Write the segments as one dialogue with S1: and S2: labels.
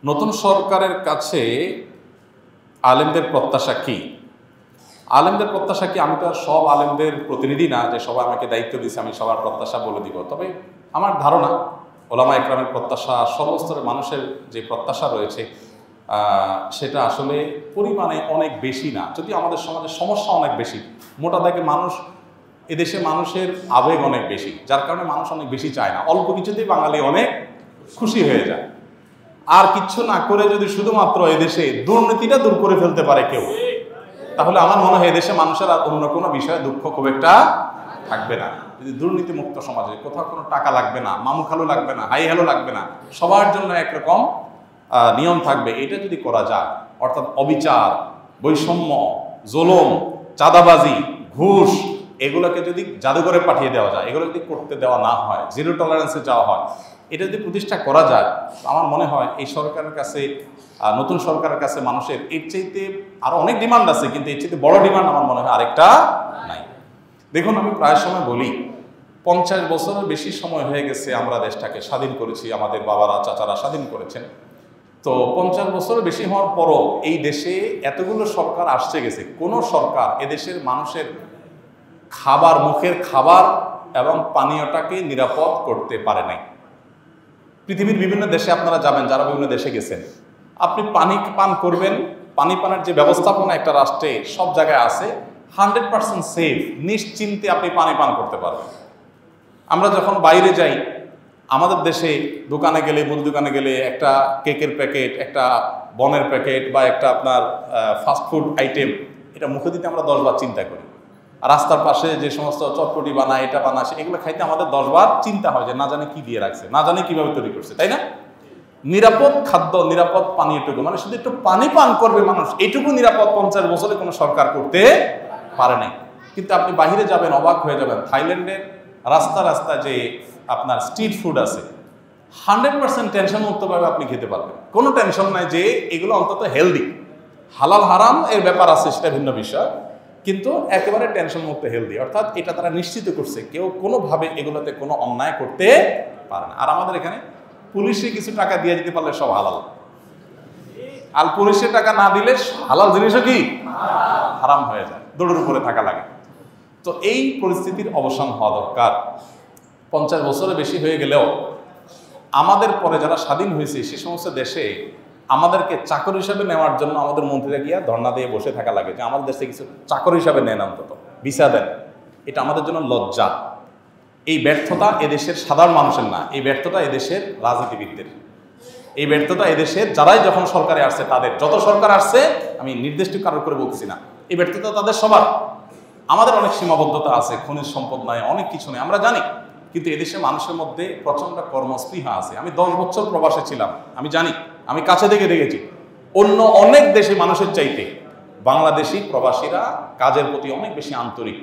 S1: নতুন সরকারের কাছে আলেমদের প্রত্যাশা কি? আলেমদের প্রত্যাশা কি? আমি তো আর সব আলেমদের প্রতিনিধি না যে সবাই আমাকে দায়িত্ব দিয়েছে আমি সবার প্রত্যাশা বলে দিব। তবে আমার ধারণা ওলামা একরামের প্রত্যাশা, সর্বস্তরের মানুষের যে প্রত্যাশা রয়েছে সেটা আসলে পরিমাণে অনেক বেশি না, যদিও আমাদের সমাজের সমস্যা অনেক বেশি। মোটা দাগে মানুষ, এদেশে মানুষের আবেগ অনেক বেশি, যার কারণে মানুষ অনেক বেশি চায় না। অল্প কিছুতেই বাঙালি অনেক খুশি হয়ে যায়। আর কিচ্ছু না করে যদি শুধুমাত্র এদেশে দুর্নীতিটা দূর করে ফেলতে পারে কেউ, তাহলে আমার মনে হয় এদেশে মানুষের আর অন্য কোনো বিষয়ে দুঃখ খুব একটা থাকবে না। যদি দুর্নীতি মুক্ত সমাজে কোথাও কোনো টাকা লাগবে না, মামু খালু লাগবে না, হাই হ্যালো লাগবে না, সবার জন্য একরকম নিয়ম থাকবে, এটা যদি করা যায়, অর্থাৎ অবিচার, বৈষম্য, জুলুম, চাঁদাবাজি, ঘুষ, এগুলোকে যদি জাদুঘরে পাঠিয়ে দেওয়া যায়, এগুলো যদি করতে দেওয়া না হয়, জিরো টলারেন্সে যাওয়া হয়, এটা যদি প্রতিষ্ঠা করা যায়, আমার মনে হয় এই সরকারের কাছে, নতুন সরকারের কাছে মানুষের এর চাইতে আরো অনেক ডিমান্ড আছে, কিন্তু এর চাইতে বড় ডিমান্ড আমার মনে হয় আরেকটা নাই। দেখুন, আমি প্রায় সময় বলি 50 বছরের বেশি সময় হয়ে গেছে আমরা দেশটাকে স্বাধীন করেছি, আমাদের বাবারা চাচারা স্বাধীন করেছেন। তো 50 বছরের বেশি হওয়ার পরও এই দেশে এতগুলো সরকার আসছে গেছে, কোনো সরকার এদেশের মানুষের খাবার, মুখের খাবার এবং পানীয়টাকে নিরাপদ করতে পারে নাই। পৃথিবীর বিভিন্ন দেশে আপনারা যাবেন, যারা বিভিন্ন দেশে গেছেন, আপনি পানি পান করবেন, পানি পানের যে ব্যবস্থাপনা একটা রাষ্ট্রে সব জায়গায় আছে, 100% সেফ, নিশ্চিন্তে আপনি পানি পান করতে পারবেন। আমরা যখন বাইরে যাই, আমাদের দেশে দোকানে গেলে, মুদি দোকানে গেলে একটা কেকের প্যাকেট, একটা বনের প্যাকেট বা একটা আপনার ফাস্টফুড আইটেম, এটা মুখে দিতে আমরা 10 বার চিন্তা করি। আর রাস্তার পাশে যে সমস্ত চটপটি বানায়, এটা বানায়, এগুলো খাইতে আমাদের 10 বার চিন্তা হয় যে না জানে কি দিয়ে রাখছে, না জানে কিভাবে তৈরি করছে, তাই না? নিরাপদ খাদ্য, নিরাপদ পানীয়টুকু, মানে শুধু একটু পানি পান করবে মানুষ, এইটুকু নিরাপদ 50 বছরে কোনো সরকার করতে পারে নাই। কিন্তু আপনি বাহিরে যাবেন, অবাক হয়ে যাবেন, থাইল্যান্ডের রাস্তা রাস্তা যে আপনার স্ট্রিট ফুড আছে, 100% টেনশন মুক্তভাবে আপনি খেতে পারবেন, কোনো টেনশন নাই যে এগুলো অন্তত হেলদি। হালাল হারাম এর ব্যাপার আছে, সেটা ভিন্ন বিষয়, কিন্তু একেবারে টেনশন মুক্ত হেলদি, অর্থাৎ এটা তারা নিশ্চিত করছে কেউ কোনোভাবে এগুলোতে কোনো অন্যায় করতে পারে না। আর আমাদের এখানে পুলিশে কিছু টাকা দিয়ে দিতে পারলে সব হালাল, আর পুলিশে টাকা না দিলে হালাল জিনিসও কি হারাম হয়ে যায়, দৌড়ের উপরে থাকা লাগে। তো এই পরিস্থিতির অবসান হওয়া দরকার। 50 বছরের বেশি হয়ে গেলেও আমাদের পরে যারা স্বাধীন হয়েছে সে সমস্ত দেশে আমাদেরকে চাকর হিসাবে নেওয়ার জন্য আমাদের মন্ত্রীরা গিয়া ধর্ণা দিয়ে বসে থাকা লাগে যে আমাদের দেশে কিছু চাকর হিসাবে নেন, অন্তত ভিসা দেন। এটা আমাদের জন্য লজ্জা। এই ব্যর্থতা এদেশের সাধারণ মানুষের না, এই ব্যর্থতা এদেশের রাজনীতিবিদদের, এই ব্যর্থতা এদেশের যারাই যখন সরকারে আসছে তাদের, যত সরকার আসছে, আমি নির্দিষ্ট কারোর করে বলছি না, এই ব্যর্থতা তাদের সবার। আমাদের অনেক সীমাবদ্ধতা আছে, খনিজ সম্পদ নয়, অনেক কিছু নেই, আমরা জানি, কিন্তু এদেশে মানুষের মধ্যে প্রচণ্ড কর্মস্পৃহা আছে। আমি 10 বছর প্রবাসে ছিলাম, আমি জানি, আমি কাছে থেকে দেখেছি অন্য অনেক দেশে মানুষের চাইতে বাংলাদেশি প্রবাসীরা কাজের প্রতি অনেক বেশি আন্তরিক।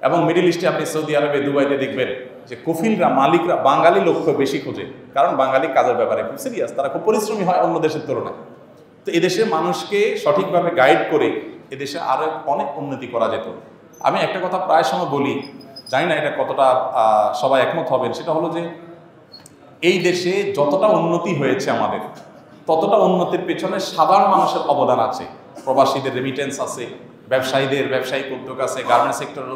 S1: এবং মিডল ইস্টে আপনি সৌদি আরবে, দুবাইতে দেখবেন যে কফিলরা, মালিকরা বাঙালি লোককে বেশি খোঁজে, কারণ বাঙালি কাজের ব্যাপারে খুব সিরিয়াস, তারা খুব পরিশ্রমী হয় অন্য দেশের তুলনায়। তো এদেশের মানুষকে সঠিকভাবে গাইড করে এদেশে আরও অনেক উন্নতি করা যেত। আমি একটা কথা প্রায় সময় বলি, জানি না এটা কতটা সবাই একমত হবেন, সেটা হলো যে এই দেশে যতটা উন্নতি হয়েছে আমাদের, ততটা উন্নতির পেছনে সাধারণ মানুষের অবদান আছে। প্রবাসীদের রেমিটেন্স আছে, ব্যবসায়ীদের ব্যবসায়িক উদ্যোগ আছে, গার্মেন্টস সেক্টরের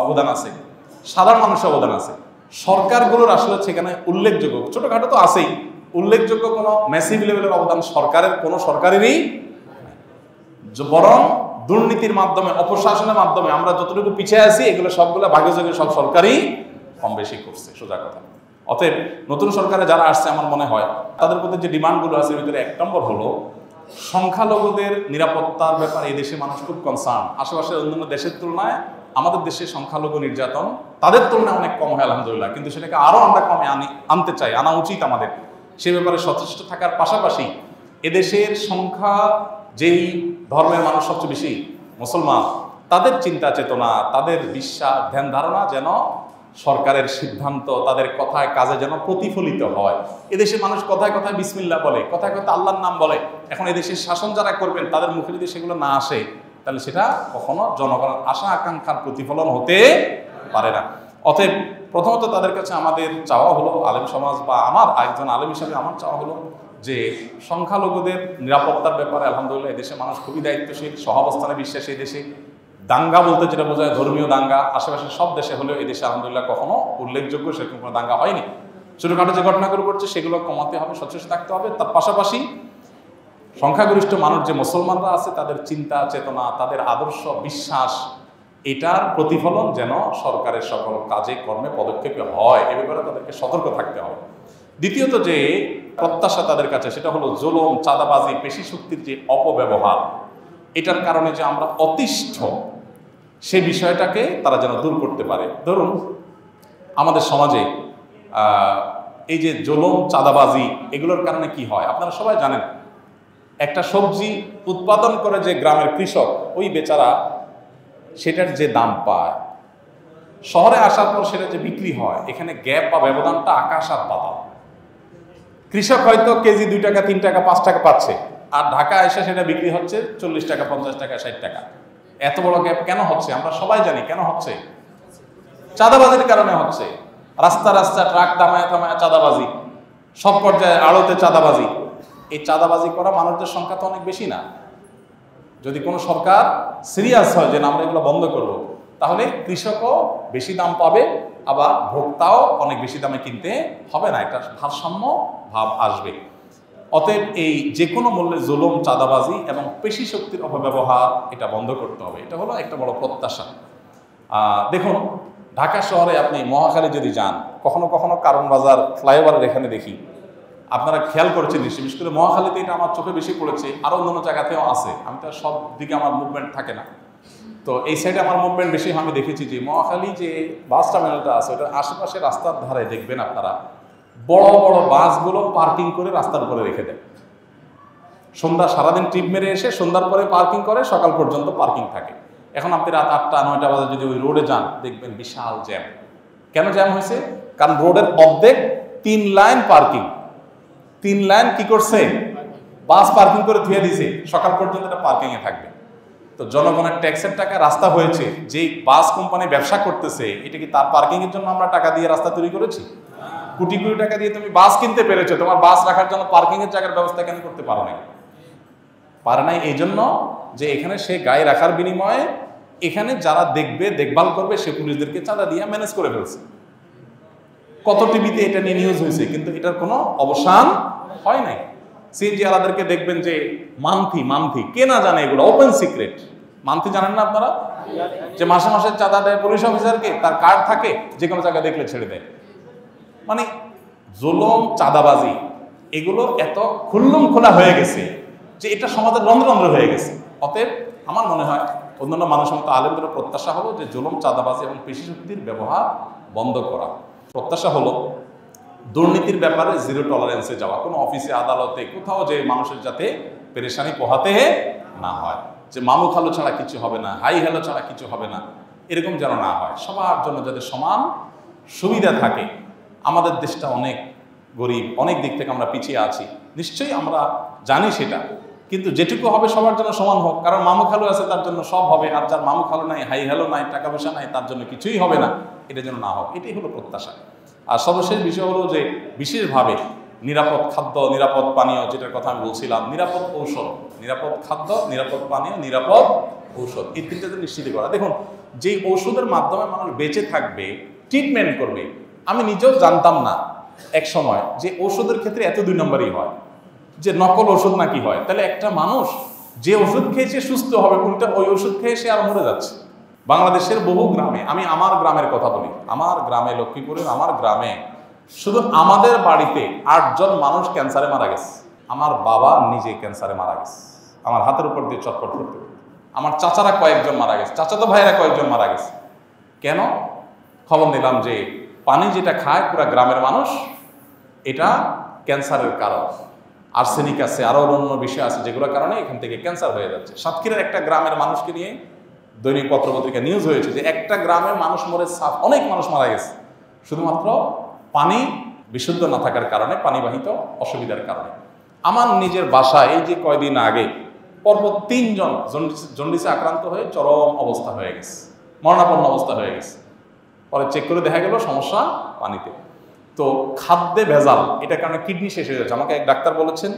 S1: অবদান আছে, সাধারণ মানুষের অবদান আছে। সরকারগুলোর আসলে সেখানে উল্লেখযোগ্য, ছোটোখাটো তো আছেই, উল্লেখযোগ্য কোনো ম্যাসিভ লেভেলের অবদান সরকারের, কোনো সরকারেরই, বরং দুর্নীতির মাধ্যমে, অপশাসনের মাধ্যমে আমরা যতটুকু পিছিয়ে আছি, এগুলো সবগুলো ভাগে যোগে সব সরকারই কম বেশি করছে, সোজা কথা। অতএব নতুন সরকারে যারা আসছে, আমার মনে হয় তাদের প্রতি যে ডিমান্ডগুলো আছে, এর ভিতরে 1 নম্বর হলো সংখ্যালঘুদের নিরাপত্তার ব্যাপারে এই দেশে মানুষ খুব কনসার্ন। আশেপাশের অন্যান্য দেশের তুলনায় আমাদের দেশে সংখ্যালঘু নির্যাতন তাদের তুলনায় অনেক কম হয় আলহামদুলিল্লাহ, কিন্তু সেটাকে আরও আমরা কমে আনতে চাই, আনা উচিত আমাদের। সে ব্যাপারে সচেষ্ট থাকার পাশাপাশি এদেশের সংখ্যা, যেই ধর্মের মানুষ সবচেয়ে বেশি মুসলমান, তাদের চিন্তা চেতনা, তাদের বিশ্বাস, ধ্যান ধারণা যেন সরকারের সিদ্ধান্ত, তাদের কথায় কাজে যেন প্রতিফলিত হয়। এদেশের মানুষ কথায় কথায় বিসমিল্লাহ বলে, কথায় কথায় আল্লাহর নাম বলে। এখন এদেশের শাসন যারা করবেন তাদের মুখে যদি সেগুলো না আসে, তাহলে সেটা কখনো জনগণের আশা আকাঙ্ক্ষার প্রতিফলন হতে পারে না। অতএব প্রথমত তাদের কাছে আমাদের চাওয়া হলো, আলেম সমাজ বা আমার একজন আলেম হিসাবে আমার চাওয়া হলো যে সংখ্যালঘুদের নিরাপত্তার ব্যাপারে আলহামদুলিল্লাহ এদেশে মানুষ খুবই দায়িত্বশীল, সহাবস্থানে বিশ্বাসী। দেশে দাঙ্গা বলতে যেটা বোঝায় ধর্মীয় দাঙ্গা, আশেপাশের সব দেশে হলেও এদেশে আলহামদুলিল্লাহ কখনো উল্লেখযোগ্য সেরকম কোনো দাঙ্গা হয়নি। ছোটোখাটো যে ঘটনাগুলো ঘটছে সেগুলো কমাতে হবে, সচেষ্ট থাকতে হবে। তার পাশাপাশি সংখ্যাগরিষ্ঠ মানুষ যে মুসলমানরা আছে তাদের চিন্তা চেতনা, তাদের আদর্শ বিশ্বাস, এটার প্রতিফলন যেন সরকারের সকল কাজে কর্মে পদক্ষেপে হয়, এ ব্যাপারে তাদেরকে সতর্ক থাকতে হবে। দ্বিতীয়ত যে প্রত্যাশা তাদের কাছে সেটা হলো জুলুম, চাঁদাবাজি, পেশি শক্তির যে অপব্যবহার, এটার কারণে যে আমরা অতিষ্ঠ, সে বিষয়টাকে তারা যেন দূর করতে পারে। ধরুন আমাদের সমাজে এই যে জুলুম, চাঁদাবাজি, এগুলোর কারণে কি হয় আপনারা সবাই জানেন। একটা সবজি উৎপাদন করে যে গ্রামের কৃষক, ওই বেচারা সেটার যে দাম পায়, শহরে আসার পর সেটা যে বিক্রি হয়, এখানে গ্যাপ বা ব্যবধানটা আকাশ আর পাতাল। কৃষক হয়তো কেজি 2 টাকা, 3 টাকা, 5 টাকা পাচ্ছে, আর ঢাকা এসে সেটা বিক্রি হচ্ছে 40 টাকা, 50 টাকা, 60 টাকা। এত বড় গ্যাপ কেন হচ্ছে আমরা সবাই জানি কেন হচ্ছে। চাঁদাবাজির কারণে হচ্ছে। রাস্তা রাস্তা ট্রাক থামায় থামায় চাঁদাবাজি, সব পর্যায়ে আড়তে চাঁদাবাজি। এই চাঁদাবাজি করা মানুষদের সংখ্যা তো অনেক বেশি না। যদি কোনো সরকার সিরিয়াস হয় যে না আমরা এগুলো বন্ধ করব, তাহলে কৃষকও বেশি দাম পাবে, আবার ভোক্তাও অনেক বেশি দামে কিনতে হবে না, একটা ভারসাম্য ভাব আসবে। অতএব এই যে কোনো মূল্যে জুলুম, চাঁদাবাজি এবং পেশি শক্তির অপব্যবহার এটা বন্ধ করতে হবে। এটা হলো একটা বড় প্রত্যাশা। দেখুন ঢাকা শহরে আপনি মহাখালী যদি যান, কখনো কখনো কারণ বাজার ফ্লাইওভারের এখানে দেখি, আপনারা খেয়াল করেছেন নিশ্চয়ই, বিশেষ করে মহাখালীতে এটা আমার চোখে বেশি পড়েছে, আরও অন্যান্য জায়গাতেও আছে। আমি তো সব দিকে আমার মুভমেন্ট থাকে না, তো এই সাইডে আমার মুভমেন্ট বেশি। আমি দেখেছি যে মহাখালী যে বাস টার্মিনালটা আছে, ওটার আশেপাশে রাস্তার ধারে দেখবেন আপনারা বড় বড় বাসগুলো পার্কিং করে রাস্তার উপরে রেখে দেয়। সন্ধ্যা সারাদিন ট্রিপ মেরে এসে সন্ধ্যার পরে পার্কিং করে, সকাল পর্যন্ত পার্কিং থাকে। এখন আপনি রাত 8টা 9টা বাজে যদি ওই রোডে যান, দেখবেন বিশাল জ্যাম। কেন জ্যাম হয়েছে? কারণ রোডের অর্ধেক 3 লাইন পার্কিং, 3 লাইন কি করছে, বাস পার্কিং করে ধুয়ে দিছে, সকাল পর্যন্ত এটা পার্কিংয়ে থাকবে। তো জনগণের ট্যাক্সের টাকা রাস্তা হয়েছে, যেই বাস কোম্পানি ব্যবসা করতেছে, এটা কি তার পার্কিংয়ের জন্য আমরা টাকা দিয়ে রাস্তা তৈরি করেছি? কোটি কোটি টাকা দিয়ে তুমি বাস কিনতে পেরেছো, তোমার বাস রাখার জন্য পার্কিংয়ের জায়গার ব্যবস্থা কেন করতে পারো নাই? পারে নাই এই জন্য যে এখানে সে গায়ে রাখার বিনিময়ে এখানে যারা দেখবে, দেখভাল করবে, সে পুলিশদেরকে চাঁদা দিয়ে ম্যানেজ করে ফেলছে। কত টিভিতে এটা নিয়ে নিউজ হয়েছে, কিন্তু এটার কোনো অবসান হয় নাই। সিএনজি আলাদেরকে দেখবেন যে মান্থি কে না জানে, এগুলো ওপেন সিক্রেট। মান্থি জানেন না আপনারা? যে মাসে মাসে চাঁদা দেয় পুলিশ অফিসারকে, তার কার্ড থাকে, যে কোনো জায়গায় দেখলে ছেড়ে দেয়। মানে জুলুম, চাঁদাবাজি এগুলো এত খুল্লুম খোলা হয়ে গেছে যে এটা সমাজের রন্ধ্র হয়ে গেছে। অতএব আমার মনে হয় অন্যান্য মানুষের মতো আলেমদের প্রত্যাশা হলো যে জুলুম, চাঁদাবাজি এবং পেশি শক্তির ব্যবহার বন্ধ করা। প্রত্যাশা হলো দুর্নীতির ব্যাপারে জিরো টলারেন্সে যাওয়া। কোনো অফিসে, আদালতে, কোথাও যে মানুষের যাতে পেরেশানি পোহাতে না হয়, যে মামু খালো ছাড়া কিছু হবে না, হাই হ্যালো ছাড়া কিছু হবে না, এরকম যেন না হয়। সবার জন্য যাতে সমান সুবিধা থাকে। আমাদের দেশটা অনেক গরিব, অনেক দিক থেকে আমরা পিছিয়ে আছি, নিশ্চয়ই আমরা জানি সেটা, কিন্তু যেটুকু হবে সবার জন্য সমান হোক। কারণ মামু খালু আছে তার জন্য সব হবে, আর যার মামু খালু নাই, হাই হ্যালো নাই, টাকা পয়সা নাই, তার জন্য কিছুই হবে না, এটা যেন না হোক, এটাই হলো প্রত্যাশা। আর সর্বশেষ বিষয় হলো যে বিশেষভাবে নিরাপদ খাদ্য, নিরাপদ পানীয়, যেটার কথা আমি বলছিলাম, নিরাপদ ঔষধ, নিরাপদ খাদ্য, নিরাপদ পানীয়, নিরাপদ ঔষধ, এই তিনটাতে নিশ্চিত করা। দেখুন যেই ঔষধের মাধ্যমে মানুষ বেঁচে থাকবে, ট্রিটমেন্ট করবে, আমি নিজেও জানতাম না এক সময় যে ঔষধের ক্ষেত্রে এত 2 নম্বরই হয়, যে নকল ওষুধ নাকি হয়। তাহলে একটা মানুষ যে ওষুধ খেয়েছে সুস্থ হবে, উল্টা ওই ওষুধ খেয়ে সে আর মরে যাচ্ছে। বাংলাদেশের বহু গ্রামে, আমি আমার গ্রামের কথা বলি, আমার গ্রামে, লক্ষ্মীপুরের আমার গ্রামে শুধু আমাদের বাড়িতে 8 জন মানুষ ক্যান্সারে মারা গেছে। আমার বাবা নিজে ক্যান্সারে মারা গেছে, আমার হাতের উপর দিয়ে চটপট করতে। আমার চাচারা কয়েকজন মারা গেছে, চাচাতো ভাইয়েরা কয়েকজন মারা গেছে। কেন? খবর নিলাম যে পানি যেটা খায় পুরা গ্রামের মানুষ, এটা ক্যান্সারের কারণ। আর্সেনিক আছে, আরও অন্য বিষয় আছে, যেগুলোর কারণে এখান থেকে ক্যান্সার হয়ে যাচ্ছে। সাতক্ষীরার একটা গ্রামের মানুষকে নিয়ে দৈনিক পত্রপত্রিকা নিউজ হয়েছে যে একটা গ্রামে মানুষ মরে, অনেক মানুষ মারা গেছে শুধুমাত্র পানি বিশুদ্ধ না থাকার কারণে, পানিবাহিত অসুবিধার কারণে। আমার নিজের বাসায় এই যে কয়দিন আগে পরপর 3 জন জন্ডিসে আক্রান্ত হয়ে চরম অবস্থা হয়ে গেছে, মরণাপন্ন অবস্থা হয়ে গেছে। পরে চেক করে দেখা গেল সমস্যা পানিতে। তো খাদ্যে ভেজাল, এটার কারণে কিডনি শেষ হয়ে যাচ্ছে। আমাকে এক ডাক্তার বলেছেন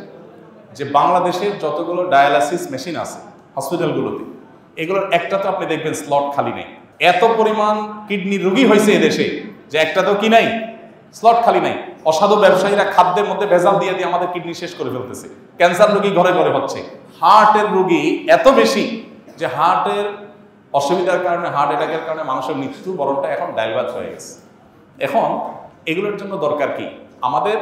S1: যে বাংলাদেশের যতগুলো ডায়ালাসিস মেশিন আছে হসপিটালগুলোতে, এগুলোর একটা তো আপনি দেখবেন স্লট খালি নেই। এত পরিমাণ কিডনি রোগী হয়েছে এদেশে যে একটা তো কি নাই, স্লট খালি নাই। অসাধু ব্যবসায়ীরা খাদ্যের মধ্যে ভেজাল দিয়ে দিয়ে আমাদের কিডনি শেষ করে ফেলতেছে। ক্যান্সার রোগী ঘরে ঘরে হচ্ছে। হার্টের রোগী এত বেশি যে হার্টের অসুবিধার কারণে, হার্ট অ্যাটাকের কারণে মানুষের মৃত্যু বরণটা এখন ডাইলবাত হয়ে গেছে। এখন এগুলোর জন্য দরকার কি? আমাদের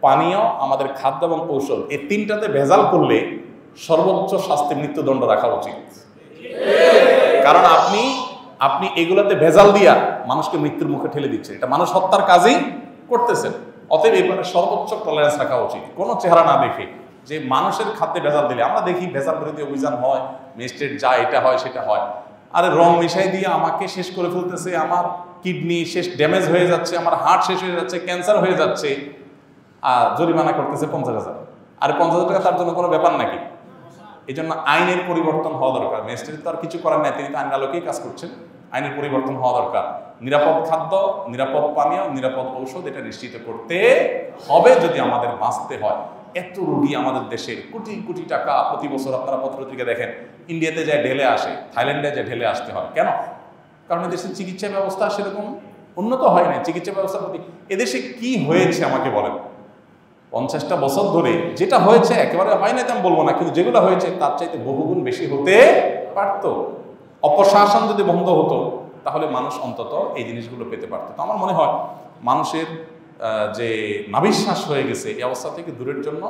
S1: পানীয়, আমাদের খাদ্য এবং ঔষধ, এই তিনটাতে ভেজাল করলে সর্বোচ্চ শাস্তি মৃত্যুদণ্ড রাখা উচিত। কারণ আপনি এগুলোতে ভেজাল দিয়া মানুষকে মৃত্যুর মুখে ঠেলে দিচ্ছেন, এটা মানুষ হত্যার কাজই করতেছেন। অতএব এবারে সর্বোচ্চ টলারেন্স রাখা উচিত, কোনো চেহারা না দেখে যে মানুষের খাদ্যে ভেজাল দিলে। আমরা দেখি ভেজাল বিরোধী অভিযান হয়, ম্যাজিস্ট্রেট যা এটা হয় সেটা হয়, আরে রং মিশাই দিয়ে আমাকে শেষ করে ফেলতেছে, আমার কিডনি শেষ, ড্যামেজ হয়ে যাচ্ছে, আমার হার্ট শেষ হয়ে যাচ্ছে, ক্যান্সার হয়ে যাচ্ছে, আর জরিমানা করতেছে 50,000। আর 50,000 টাকা তার জন্য কোনো ব্যাপার নাকি? এই জন্য আইনের পরিবর্তন হওয়া দরকার। ম্যাজিস্ট্রেট তো আর কিছু করার নাই, তিনি তো আইনের আলোকেই কাজ করছেন। আইনের পরিবর্তন হওয়া দরকার। নিরাপদ খাদ্য, নিরাপদ পানীয়, নিরাপদ ঔষধ এটা নিশ্চিত করতে হবে যদি আমাদের বাঁচতে হয়। এত রোগী আমাদের দেশের, কোটি কোটি টাকা প্রতি বছর আপনারা পত্রপত্রিকা দেখেন, ইন্ডিয়াতে যায় ঢেলে আসে, থাইল্যান্ডে যায় ঢেলে আসতে হয়। কেন? কারণ এদেশের চিকিৎসা ব্যবস্থা সেরকম উন্নত হয় না। চিকিৎসা ব্যবস্থার প্রতি এদেশে কি হয়েছে আমাকে বলেন? 50টা বছর ধরে যেটা হয়েছে একেবারে হয় না আমি বলবো না, কিন্তু যেগুলো হয়েছে তার চাইতে বহুগুণ বেশি হতে পারতো। অপশাসন যদি বন্ধ হতো তাহলে মানুষ অন্তত এই জিনিসগুলো পেতে পারতো। তো আমার মনে হয় মানুষের যে নাভিশ্বাস হয়ে গেছে এই অবস্থা থেকে দূরের জন্য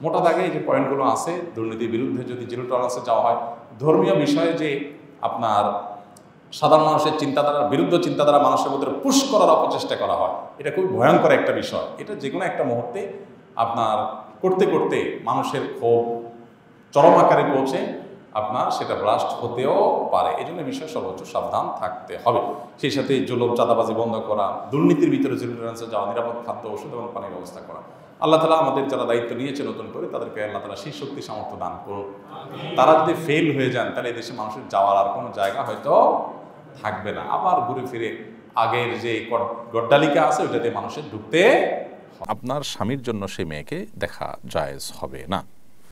S1: মোটা দাগে এই যে পয়েন্টগুলো আছে, দুর্নীতির বিরুদ্ধে যদি জিরো টলারেন্সে যাওয়া হয়, ধর্মীয় বিষয়ে যে আপনার সাধারণ মানুষের চিন্তাধারার বিরুদ্ধে চিন্তাধারা মানুষের মধ্যে পুশ করার অপচেষ্টা করা হয়, এটা খুব ভয়ঙ্কর একটা বিষয়। এটা যে কোনো একটা মুহূর্তে আপনার করতে করতে মানুষের ক্ষোভ চরম আকারে পৌঁছে আপনার সেটা ব্লাস্ট হতেও পারে। এই জন্য বিষয়ে সর্বোচ্চ সাবধান থাকতে হবে। সেই সাথে জুলুম, চাঁদাবাজি বন্ধ করা, দুর্নীতির ভিতরে জিরো টলারেন্সে যাওয়া, নিরাপদ খাদ্য, ওষুধ এবং পানির ব্যবস্থা করা। আল্লাহ তাআলা আমাদের যারা দায়িত্ব নিয়েছে নতুন করে, তাদেরকে আল্লাহ তাআলা সেই শক্তি সামর্থ্য দান করুন। তারা যদি ফেল হয়ে যান তাহলে এই দেশে মানুষের যাওয়ার আর কোনো জায়গা হয়তো থাকবে না। আবার ঘুরে ফিরে আগের যে গড্ডালিকা আছে ওইটাতে মানুষের ঢুকতে, আপনার স্বামীর জন্য সেই মেয়েকে দেখা জায়েজ হবে না।